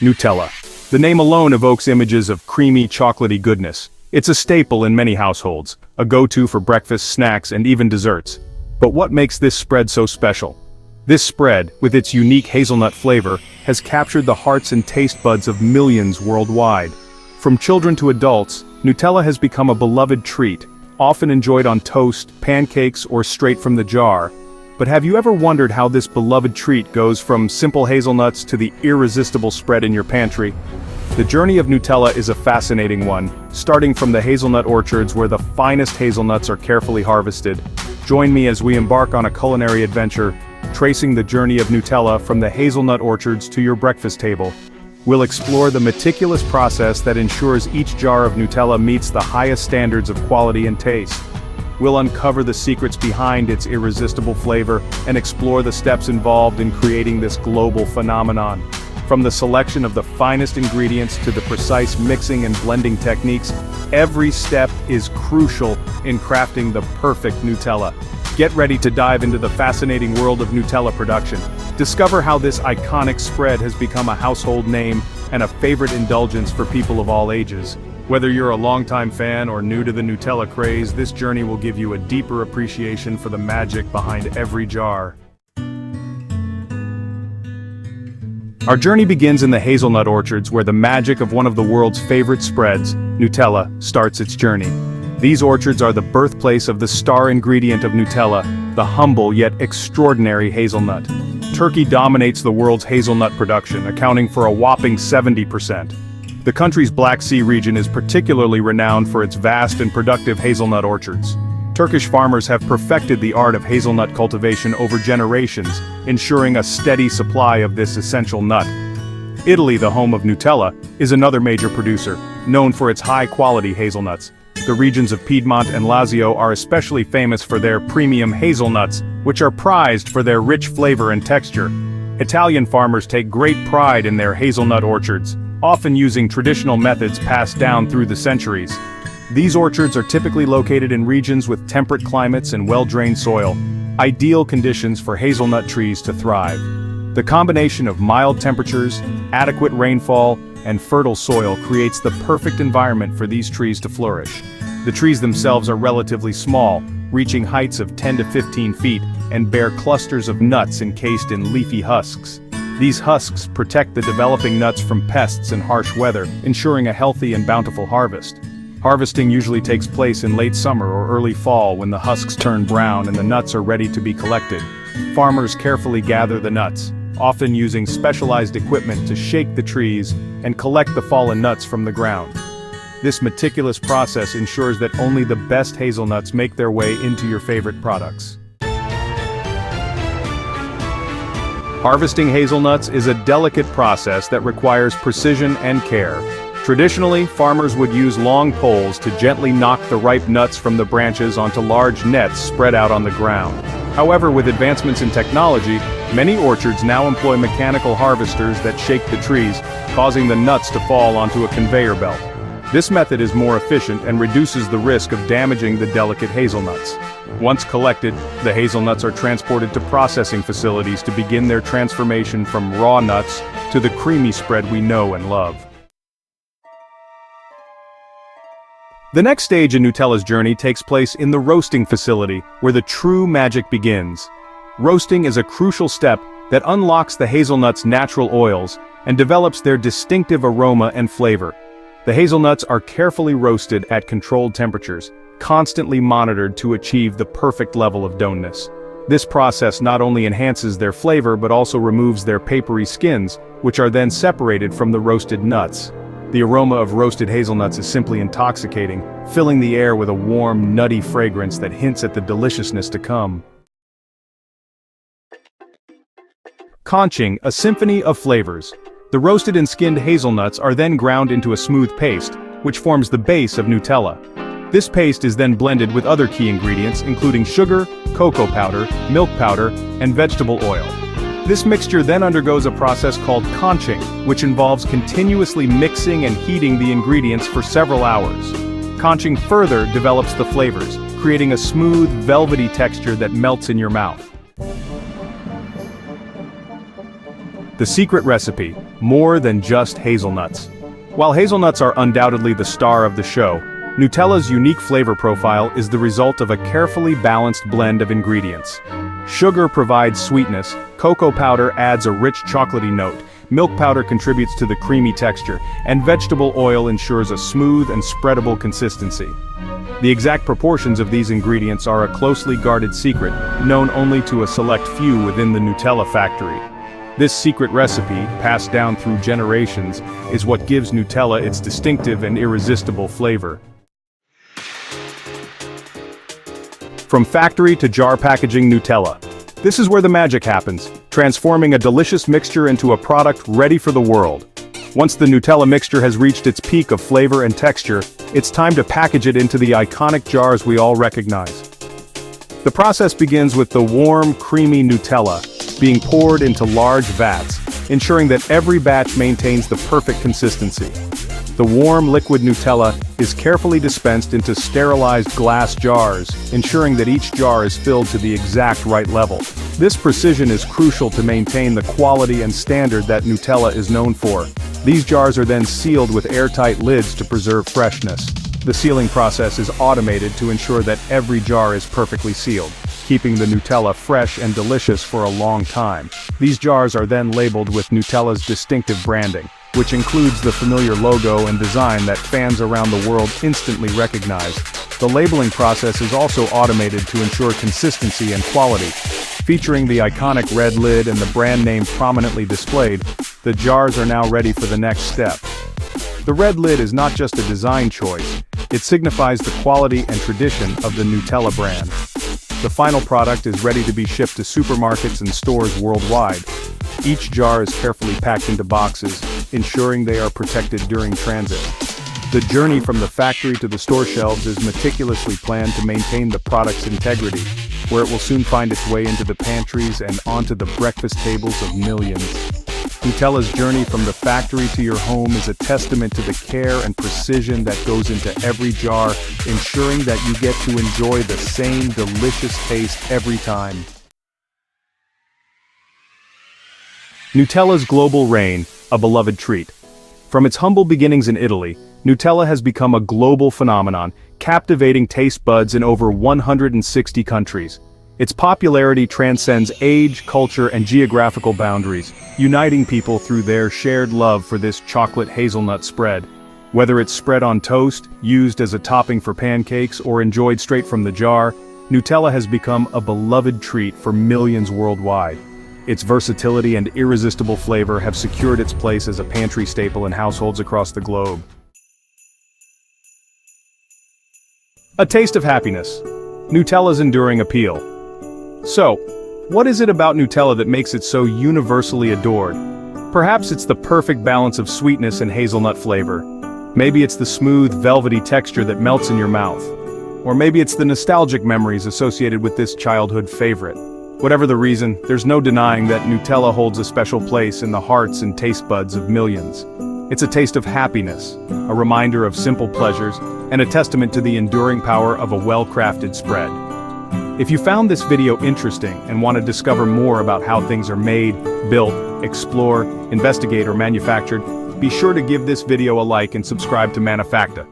Nutella. The name alone evokes images of creamy, chocolatey goodness. It's a staple in many households, a go-to for breakfast, snacks, and even desserts. But what makes this spread so special? This spread, with its unique hazelnut flavor, has captured the hearts and taste buds of millions worldwide. From children to adults, Nutella has become a beloved treat, often enjoyed on toast, pancakes, or straight from the jar. But have you ever wondered how this beloved treat goes from simple hazelnuts to the irresistible spread in your pantry? The journey of Nutella is a fascinating one, starting from the hazelnut orchards where the finest hazelnuts are carefully harvested. Join me as we embark on a culinary adventure, tracing the journey of Nutella from the hazelnut orchards to your breakfast table. We'll explore the meticulous process that ensures each jar of Nutella meets the highest standards of quality and taste. We'll uncover the secrets behind its irresistible flavor and explore the steps involved in creating this global phenomenon. From the selection of the finest ingredients to the precise mixing and blending techniques, every step is crucial in crafting the perfect Nutella. Get ready to dive into the fascinating world of Nutella production. Discover how this iconic spread has become a household name and a favorite indulgence for people of all ages. Whether you're a longtime fan or new to the Nutella craze, this journey will give you a deeper appreciation for the magic behind every jar. Our journey begins in the hazelnut orchards where the magic of one of the world's favorite spreads, Nutella, starts its journey. These orchards are the birthplace of the star ingredient of Nutella, the humble yet extraordinary hazelnut. Turkey dominates the world's hazelnut production, accounting for a whopping 70%. The country's Black Sea region is particularly renowned for its vast and productive hazelnut orchards. Turkish farmers have perfected the art of hazelnut cultivation over generations, ensuring a steady supply of this essential nut. Italy, the home of Nutella, is another major producer, known for its high-quality hazelnuts. The regions of Piedmont and Lazio are especially famous for their premium hazelnuts, which are prized for their rich flavor and texture. Italian farmers take great pride in their hazelnut orchards, often using traditional methods passed down through the centuries. These orchards are typically located in regions with temperate climates and well-drained soil, ideal conditions for hazelnut trees to thrive. The combination of mild temperatures, adequate rainfall, and fertile soil creates the perfect environment for these trees to flourish. The trees themselves are relatively small, reaching heights of 10 to 15 feet, and bear clusters of nuts encased in leafy husks. These husks protect the developing nuts from pests and harsh weather, ensuring a healthy and bountiful harvest. Harvesting usually takes place in late summer or early fall when the husks turn brown and the nuts are ready to be collected. Farmers carefully gather the nuts, often using specialized equipment to shake the trees and collect the fallen nuts from the ground. This meticulous process ensures that only the best hazelnuts make their way into your favorite products. Harvesting hazelnuts is a delicate process that requires precision and care. Traditionally, farmers would use long poles to gently knock the ripe nuts from the branches onto large nets spread out on the ground. However, with advancements in technology, many orchards now employ mechanical harvesters that shake the trees, causing the nuts to fall onto a conveyor belt. This method is more efficient and reduces the risk of damaging the delicate hazelnuts. Once collected, the hazelnuts are transported to processing facilities to begin their transformation from raw nuts to the creamy spread we know and love. The next stage in Nutella's journey takes place in the roasting facility, where the true magic begins. Roasting is a crucial step that unlocks the hazelnuts' natural oils and develops their distinctive aroma and flavor. The hazelnuts are carefully roasted at controlled temperatures, constantly monitored to achieve the perfect level of doneness. This process not only enhances their flavor but also removes their papery skins, which are then separated from the roasted nuts. The aroma of roasted hazelnuts is simply intoxicating, filling the air with a warm, nutty fragrance that hints at the deliciousness to come. Conching, a symphony of flavors. The roasted and skinned hazelnuts are then ground into a smooth paste, which forms the base of Nutella. This paste is then blended with other key ingredients including sugar, cocoa powder, milk powder, and vegetable oil. This mixture then undergoes a process called conching, which involves continuously mixing and heating the ingredients for several hours. Conching further develops the flavors, creating a smooth, velvety texture that melts in your mouth. The secret recipe: more than just hazelnuts. While hazelnuts are undoubtedly the star of the show, Nutella's unique flavor profile is the result of a carefully balanced blend of ingredients. Sugar provides sweetness, cocoa powder adds a rich chocolatey note, milk powder contributes to the creamy texture, and vegetable oil ensures a smooth and spreadable consistency. The exact proportions of these ingredients are a closely guarded secret, known only to a select few within the Nutella factory. This secret recipe, passed down through generations, is what gives Nutella its distinctive and irresistible flavor. From factory to jar packaging Nutella. This is where the magic happens, transforming a delicious mixture into a product ready for the world. Once the Nutella mixture has reached its peak of flavor and texture, it's time to package it into the iconic jars we all recognize. The process begins with the warm, creamy Nutella being poured into large vats, ensuring that every batch maintains the perfect consistency. The warm liquid Nutella is carefully dispensed into sterilized glass jars, ensuring that each jar is filled to the exact right level. This precision is crucial to maintain the quality and standard that Nutella is known for. These jars are then sealed with airtight lids to preserve freshness. The sealing process is automated to ensure that every jar is perfectly sealed, keeping the Nutella fresh and delicious for a long time. These jars are then labeled with Nutella's distinctive branding, which includes the familiar logo and design that fans around the world instantly recognize. The labeling process is also automated to ensure consistency and quality. Featuring the iconic red lid and the brand name prominently displayed, the jars are now ready for the next step. The red lid is not just a design choice, it signifies the quality and tradition of the Nutella brand. The final product is ready to be shipped to supermarkets and stores worldwide. Each jar is carefully packed into boxes, ensuring they are protected during transit. The journey from the factory to the store shelves is meticulously planned to maintain the product's integrity, where it will soon find its way into the pantries and onto the breakfast tables of millions. Nutella's journey from the factory to your home is a testament to the care and precision that goes into every jar, ensuring that you get to enjoy the same delicious taste every time. Nutella's global reign, a beloved treat. From its humble beginnings in Italy, Nutella has become a global phenomenon, captivating taste buds in over 160 countries. Its popularity transcends age, culture, and geographical boundaries, uniting people through their shared love for this chocolate hazelnut spread. Whether it's spread on toast, used as a topping for pancakes, or enjoyed straight from the jar, Nutella has become a beloved treat for millions worldwide. Its versatility and irresistible flavor have secured its place as a pantry staple in households across the globe. A taste of happiness. Nutella's enduring appeal. So, what is it about Nutella that makes it so universally adored? Perhaps it's the perfect balance of sweetness and hazelnut flavor. Maybe it's the smooth, velvety texture that melts in your mouth. Or maybe it's the nostalgic memories associated with this childhood favorite. Whatever the reason, there's no denying that Nutella holds a special place in the hearts and taste buds of millions. It's a taste of happiness, a reminder of simple pleasures, and a testament to the enduring power of a well-crafted spread. If you found this video interesting and want to discover more about how things are made, built, explore, investigate, or manufactured, be sure to give this video a like and subscribe to Manufacta.